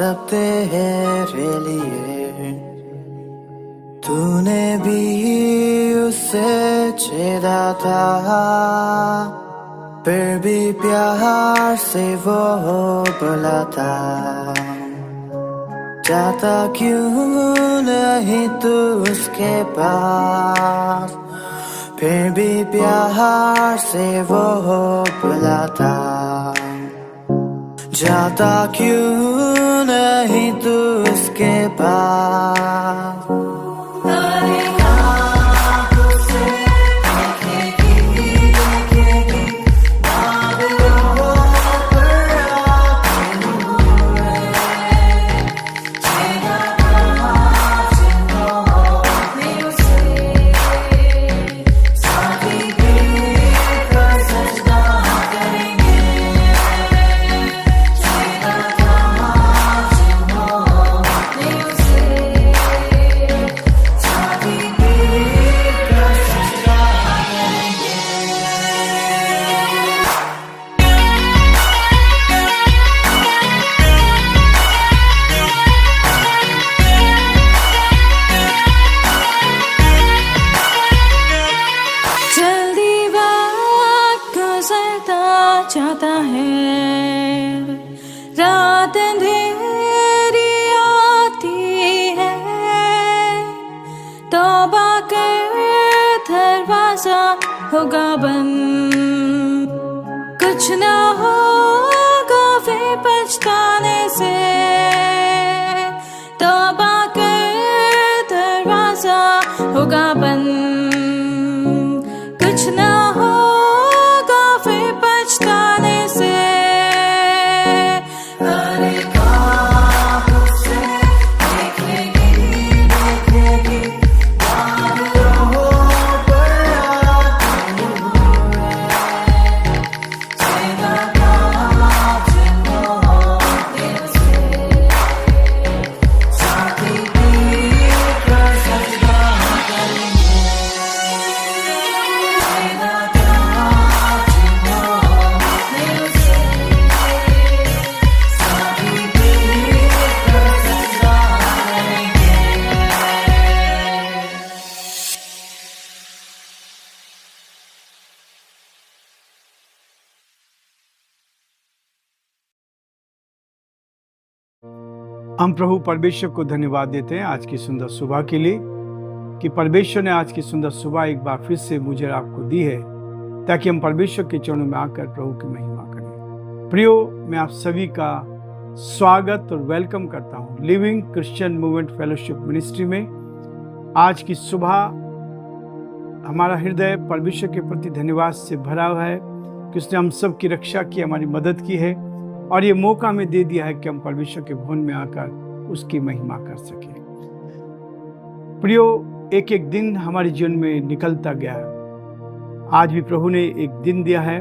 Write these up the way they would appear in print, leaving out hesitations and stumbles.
सब तेरे लिए। तूने भी उसे छेड़ा था, फिर भी प्यार से वो बुलाता। जाता क्यों नहीं तू उसके पास, फिर भी प्यार से वो बुलाता। जाता क्यों नहीं तू उसके पास। चाहता है रात अंधेरी आती है, तौबा कर दरवाजा होगा बंद। कुछ ना होगा फिर पछताने से, तौबा कर दरवाजा होगा बंद। कुछ ना होगा फिर पछताने से। हम प्रभु परमेश्वर को धन्यवाद देते हैं आज की सुंदर सुबह के लिए, कि परमेश्वर ने आज की सुंदर सुबह एक बार फिर से मुझे आपको दी है, ताकि हम परमेश्वर के चरणों में आकर प्रभु की महिमा करें। प्रियो, मैं आप सभी का स्वागत और वेलकम करता हूं living Christian movement fellowship ministry में। आज की सुबह हमारा हृदय परमेश्वर के प्रति धन्यवाद से भरा हुआ है कि उसने हम सब की रक्षा की, हमारी मदद की है और ये मौका हमें दे दिया है कि हम परमेश्वर के भवन में आकर उसकी महिमा कर सके। प्रियो, एक एक दिन हमारे जीवन में निकलता गया है। आज भी प्रभु ने एक दिन दिया है,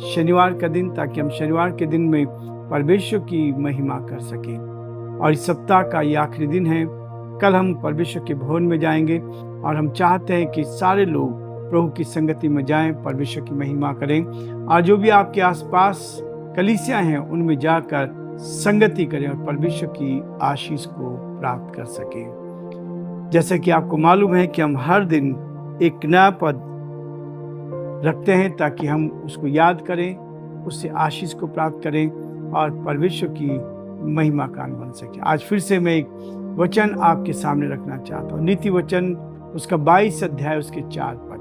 शनिवार का दिन, ताकि हम शनिवार के दिन में परमेश्वर की महिमा कर सके। और इस सप्ताह का ये आखिरी दिन है। कल हम परमेश्वर के भवन में जाएंगे और हम चाहते हैं कि सारे लोग प्रभु की संगति में जाएं, परमेश्वर की महिमा करें और जो भी आपके आसपास कलीसिया हैं उनमें जाकर संगति करें और परमेश्वर की आशीष को प्राप्त कर सकें। जैसे कि आपको मालूम है कि हम हर दिन एक नया पद रखते हैं ताकि हम उसको याद करें, उससे आशीष को प्राप्त करें और परमेश्वर की महिमा का बन सके। आज फिर से मैं एक वचन आपके सामने रखना चाहता हूँ। नीति वचन उसका 22 अध्याय उसके 4 पद।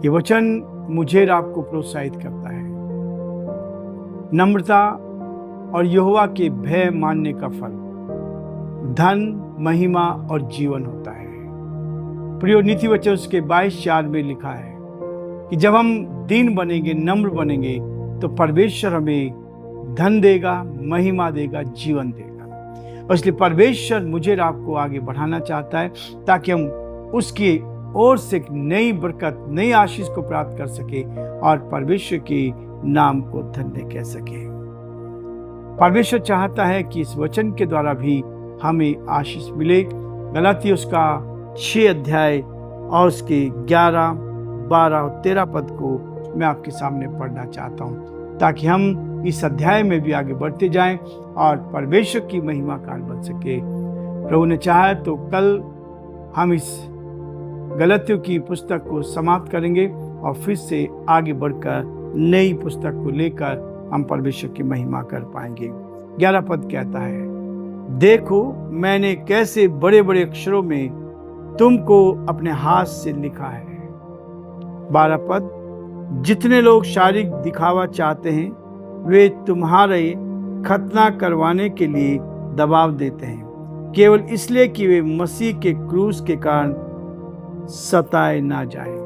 ये वचन मुझे और आपको प्रोत्साहित करता है। नम्रता और यहोवा के भय मानने का फल धन, महिमा और जीवन होता है। प्रिय, नीति वचन उसके 22:4 में लिखा है कि जब हम दीन बनेंगे, नम्र बनेंगे, तो परमेश्वर हमें धन देगा, महिमा देगा, जीवन देगा। और इसलिए परमेश्वर मुझे और आपको आगे बढ़ाना चाहता है ताकि हम उसकी ओर से एक नई बरकत, नई आशीष को प्राप्त कर सके और परमेश्वर के नाम को धन्य कह सके। परमेश्वर चाहता है कि इस वचन के द्वारा भी हमें आशीष मिले। गलाती उसका 6 अध्याय और उसके 11, 12 और 13 पद को मैं आपके सामने पढ़ना चाहता हूँ ताकि हम इस अध्याय में भी आगे बढ़ते जाएं और परमेश्वर की महिमा कारण बन सके। प्रभु ने चाहा तो कल हम इस गलतियों की पुस्तक को समाप्त करेंगे और फिर से आगे बढ़कर नई पुस्तक को लेकर हम परमेश्वर की महिमा कर पाएंगे। 11 पद कहता है, देखो मैंने कैसे बड़े बड़े अक्षरों में तुमको अपने हाथ से लिखा है। 12 पद, जितने लोग शारीरिक दिखावा चाहते हैं वे तुम्हारे खतना करवाने के लिए दबाव देते हैं, केवल इसलिए कि वे मसीह के क्रूस के कारण सताए ना जाए।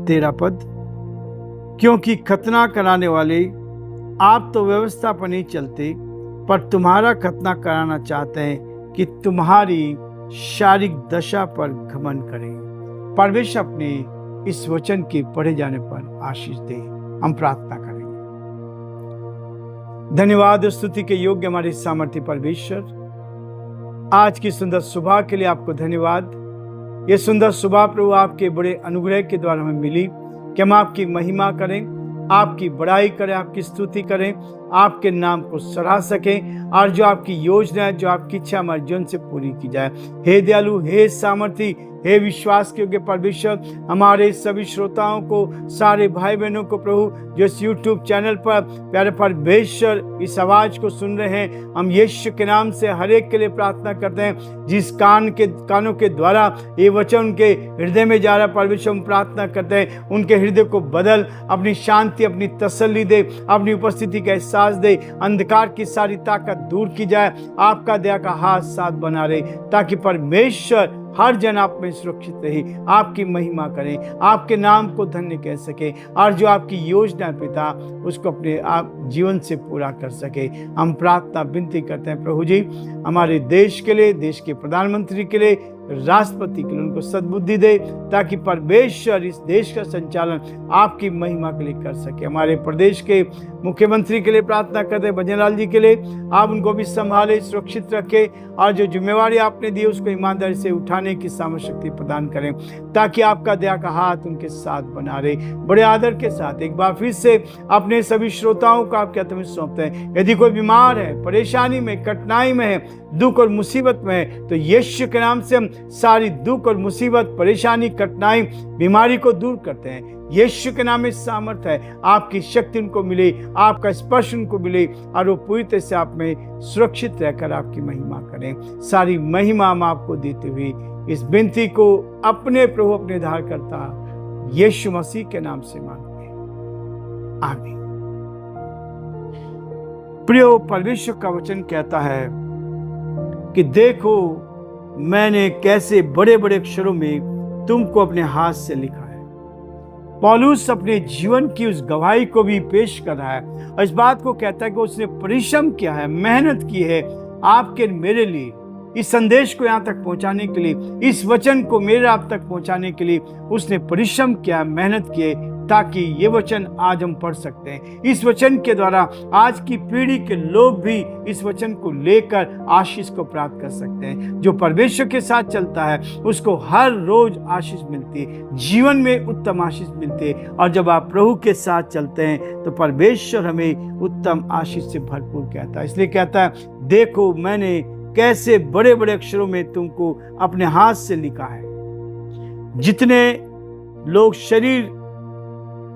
13 पद, क्योंकि खतना कराने वाले आप तो व्यवस्था पर नहीं चलते, पर तुम्हारा खतना कराना चाहते हैं कि तुम्हारी शारीरिक दशा पर घमंड करें। परमेश्वर अपने इस वचन के पढ़े जाने पर आशीष दे। हम प्रार्थना करेंगे। धन्यवाद स्तुति के योग्य हमारे सामर्थ्य परमेश्वर, आज की सुंदर सुबह के लिए आपको धन्यवाद। ये सुंदर सुबह प्रभु आपके बड़े अनुग्रह के द्वारा हमें मिली कि हम आपकी महिमा करें, आपकी बड़ाई करें, आपकी स्तुति करें, आपके नाम को सराह सकें और जो आपकी योजना है, जो आपकी इच्छा हमारे जीवन से पूरी की जाए। हे दयालु, हे सामर्थी, हे विश्वास के योग्य परमेश्वर, हमारे सभी श्रोताओं को, सारे भाई बहनों को प्रभु जो इस YouTube चैनल पर प्यारे परमेश्वर इस आवाज को सुन रहे हैं, हम यीशु के नाम से हर एक के लिए प्रार्थना करते हैं जिस कानों के द्वारा ये वचन उनके हृदय में जा रहा है। परमेश्वर हम प्रार्थना करते हैं उनके हृदय को बदल, अपनी शांति, अपनी तसल्ली दे, अपनी उपस्थिति का एहसास दे, अंधकार की सारी ताकत दूर की जाए, आपका दया का हाथ साथ बना रहे, ताकि परमेश्वर हर जन आप में सुरक्षित रहे, आपकी महिमा करें, आपके नाम को धन्य कह सके और जो आपकी योजना पिता उसको अपने आप जीवन से पूरा कर सके। हम प्रार्थना विनती करते हैं प्रभु जी, हमारे देश के लिए, देश के प्रधानमंत्री के लिए, राष्ट्रपति के लिए उनको सद्बुद्धि दे, ताकि परमेश्वर इस देश का संचालन आपकी महिमा के लिए कर सके। हमारे प्रदेश के मुख्यमंत्री के लिए प्रार्थना करते हैं, भजनलाल जी के लिए, आप उनको भी संभाले, सुरक्षित रखे और जो जिम्मेवारी आपने दी उसको ईमानदारी से उठाने की सामर्थ्य शक्ति प्रदान करें, ताकि आपका दया का हाथ उनके साथ बना रहे। बड़े आदर के साथ एक बार फिर से अपने सभी श्रोताओं को आपके हाथ में सौंपते हैं। यदि कोई बीमार है, परेशानी में, कठिनाई में है, दुख और मुसीबत में है, तो यीशु के नाम से हम सारी दुख और मुसीबत, परेशानी, कठिनाई, बीमारी को दूर करते हैं। यीशु के नाम में सामर्थ है, आपकी शक्ति उनको मिले, आपका स्पर्श उनको मिले और वो पूरी तरह से आप में सुरक्षित रहकर आपकी महिमा करें। सारी महिमा हम आपको देते हुए इस विनती को अपने प्रभु, अपने उद्धारकर्ता यीशु मसीह के नाम से मांगते हैं, आमीन। प्रियो, परमेश्वर का वचन कहता है कि देखो मैंने कैसे बड़े बड़े अक्षरों में तुमको अपने हाथ से लिखा है। पौलुस अपने जीवन की उस गवाही को भी पेश कर रहा है और इस बात को कहता है कि उसने परिश्रम किया है, मेहनत की है आपके मेरे लिए, इस संदेश को यहाँ तक पहुँचाने के लिए, इस वचन को मेरे आप तक पहुँचाने के लिए उसने परिश्रम किया, मेहनत किए, ताकि ये वचन आज हम पढ़ सकते हैं। इस वचन के द्वारा आज की पीढ़ी के लोग भी इस वचन को लेकर आशीष को प्राप्त कर सकते हैं। जो परमेश्वर के साथ चलता है उसको हर रोज आशीष मिलती है, जीवन में उत्तम आशीष मिलती है। और जब आप प्रभु के साथ चलते हैं तो परमेश्वर हमें उत्तम आशीष से भरपूर कहता है। इसलिए कहता है, देखो मैंने कैसे बड़े बड़े अक्षरों में तुमको अपने हाथ से लिखा है। जितने लोग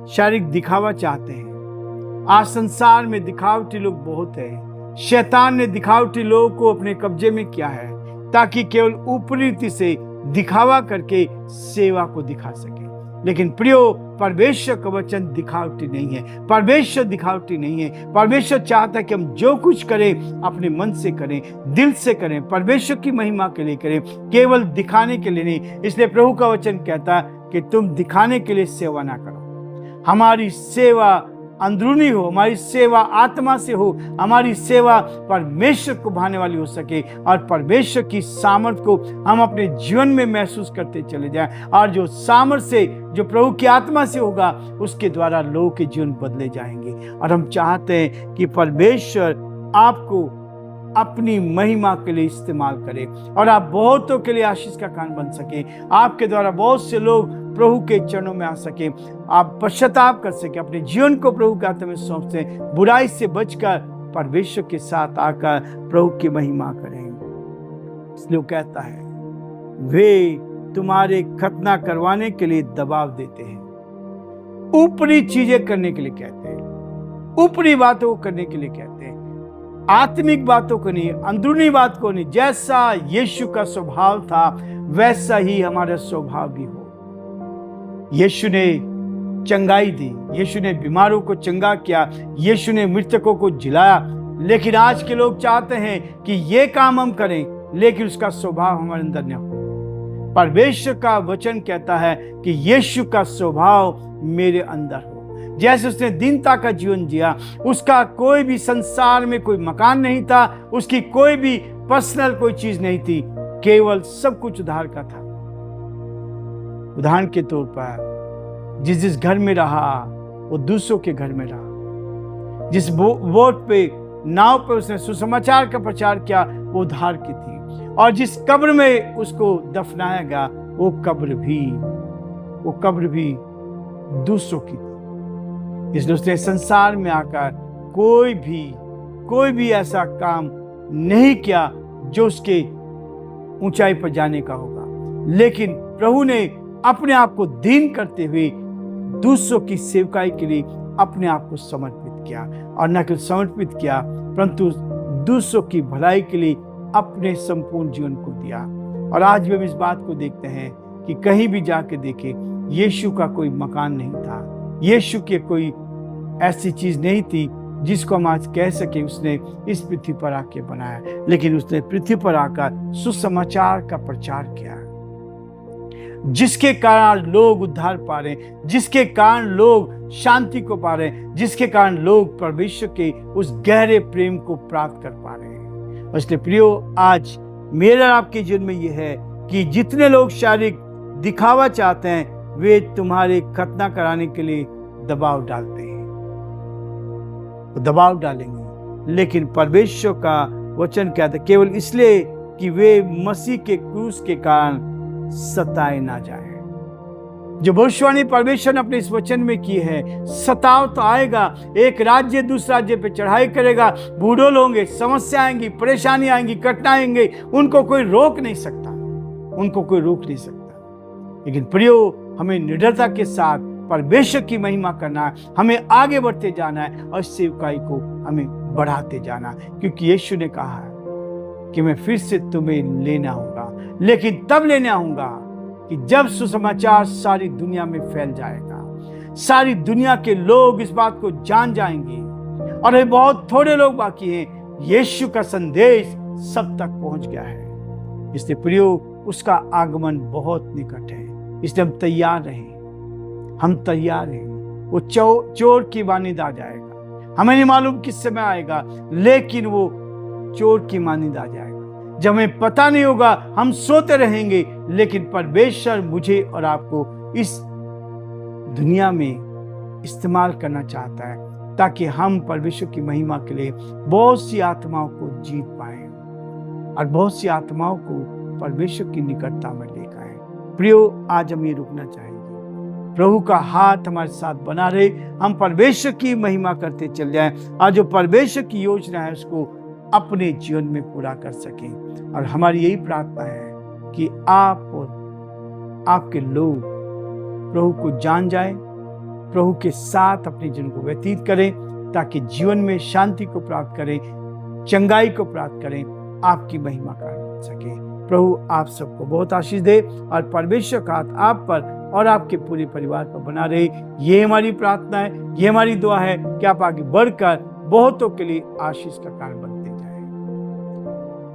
शारीरिक दिखावा चाहते हैं, आज संसार में दिखावटी लोग बहुत हैं। शैतान ने दिखावटी लोगों को अपने कब्जे में किया है ताकि केवल ऊपरी रीति से दिखावा करके सेवा को दिखा सके। लेकिन प्रियो, परमेश्वर का वचन दिखावटी नहीं है, परमेश्वर दिखावटी नहीं है। परमेश्वर चाहता है कि हम जो कुछ करें अपने मन से करें, दिल से करें, परमेश्वर की महिमा के लिए करें, केवल दिखाने के लिए नहीं। इसलिए प्रभु का वचन कहता है कि तुम दिखाने के लिए सेवा ना करो। हमारी सेवा अंदरूनी हो, हमारी सेवा आत्मा से हो, हमारी सेवा परमेश्वर को भाने वाली हो सके और परमेश्वर की सामर्थ को हम अपने जीवन में महसूस करते चले जाएं। और जो सामर्थ से, जो प्रभु की आत्मा से होगा, उसके द्वारा लोगों के जीवन बदले जाएंगे। और हम चाहते हैं कि परमेश्वर आपको अपनी महिमा के लिए इस्तेमाल करें और आप बहुतों के लिए आशीष का कारण बन सके। आपके द्वारा बहुत से लोग प्रभु के चरणों में आ सके, आप पश्चाताप कर सके, अपने जीवन को प्रभु के हाथों में सौंप से बुराई से बचकर परमेश्वर के साथ आकर प्रभु की महिमा करें। इसलिए वो कहता है, वे तुम्हारे खतना करवाने के लिए दबाव देते हैं, ऊपरी चीजें करने के लिए कहते हैं, ऊपरी बातों को करने के लिए कहते हैं, आत्मिक बातों को नहीं, अंदरूनी बात को नहीं। जैसा यीशु का स्वभाव था वैसा ही हमारा स्वभाव भी हो। यीशु ने चंगाई दी, यीशु ने बीमारों को चंगा किया, यीशु ने मृतकों को जिलाया, लेकिन आज के लोग चाहते हैं कि ये काम हम करें, लेकिन उसका स्वभाव हमारे अंदर न हो। परमेश्वर का वचन कहता है कि यीशु का स्वभाव मेरे अंदर हो। जैसे उसने दीनता का जीवन जिया, उसका कोई भी संसार में कोई मकान नहीं था, उसकी कोई भी पर्सनल कोई चीज नहीं थी, केवल सब कुछ उधार का था। उदाहरण के तौर पर जिस घर में रहा वो दूसरों के घर में रहा, जिस बोट पे नाव पे उसने सुसमाचार का प्रचार किया वो उधार की थी, और जिस कब्र में उसको दफनाया गया वो कब्र भी दूसरों की थी। इसलिए उसने संसार में आकर कोई भी ऐसा काम नहीं किया जो उसके ऊंचाई पर जाने का होगा, लेकिन प्रभु ने अपने आप को दीन करते हुए दूसरों की सेवकाई के लिए अपने आप को समर्पित किया, और न केवल समर्पित किया परंतु दूसरों की भलाई के लिए अपने संपूर्ण जीवन को दिया। और आज भी हम इस बात को देखते हैं कि कहीं भी जाके देखें, यीशु का कोई मकान नहीं था, यीशु की कोई ऐसी चीज नहीं थी जिसको हम आज कह सके उसने इस पृथ्वी पर आके बनाया, लेकिन उसने पृथ्वी पर आकर सुसमाचार का प्रचार किया, जिसके कारण लोग उद्धार पा रहे हैं, जिसके कारण लोग शांति को पा रहे हैं, जिसके कारण लोग परमेश्वर के उस गहरे प्रेम को प्राप्त कर पा रहे हैं। इसलिए प्रियो, आज मेरा आपके जीवन में यह है कि जितने लोग शारीरिक दिखावा चाहते हैं वे तुम्हारे खतना कराने के लिए दबाव डालते हैं, दबाव डालेंगे, लेकिन परमेश्वर का वचन कहता है केवल इसलिए कि वे मसीह के क्रूस के कारण सताए ना जाए। जो भविष्यवाणी परमेश्वर ने अपने इस वचन में की है, सताव तो आएगा, एक राज्य दूसरे राज्य पे चढ़ाई करेगा, बूढ़ों होंगे, समस्या आएंगी, परेशानी आएंगी, कठिनाई आएंगी, उनको कोई रोक नहीं सकता, लेकिन प्रियो, हमें निडरता के साथ परमेश्वर की महिमा करना है, हमें आगे बढ़ते जाना है और सेवकाई को हमें बढ़ाते जाना, क्योंकि यीशु ने कहा है कि मैं फिर से तुम्हें लेना होगा, लेकिन तब लेना होगा कि जब सुसमाचार सारी दुनिया में फैल जाएगा, सारी दुनिया के लोग इस बात को जान जाएंगे, और बहुत थोड़े लोग बाकी हैं, यीशु का संदेश सब तक पहुंच गया है। इसलिए प्रियो, उसका आगमन बहुत निकट है, इसलिए हम तैयार रहें, हम तैयार हैं। वो चोर की मानिंद आ जाएगा, हमें नहीं मालूम किस समय आएगा, लेकिन वो चोर की मानिंद आ जाएगा। जब हमें पता नहीं होगा, हम सोते रहेंगे, लेकिन परमेश्वर मुझे और आपको इस दुनिया में इस्तेमाल करना चाहता है, ताकि हम परमेश्वर की महिमा के लिए बहुत सी आत्माओं को जीत पाए और बहुत सी आत्माओं को परमेश्वर की निकटता में लेकर आए। प्रियो, आज हम ये रुकना चाहेंगे, प्रभु का हाथ हमारे साथ बना रहे, हम परमेश्वर की महिमा करते चल जाएं, और जो परमेश्वर की योजना है उसको अपने जीवन में पूरा कर सकें। और हमारी यही प्रार्थना है कि आप और आपके लोग प्रभु को जान जाएं, प्रभु के साथ अपने जीवन को व्यतीत करें, ताकि जीवन में शांति को प्राप्त करें, चंगाई को प्राप्त करें, आपकी महिमा कर सके। प्रभु आप सबको बहुत आशीष दे, और परमेश्वर का हाथ आप पर और आपके पूरे परिवार पर बना रहे। ये हमारी प्रार्थना है, ये हमारी दुआ है कि आप आगे बढ़कर बहुतों के लिए आशीष का कारण बने।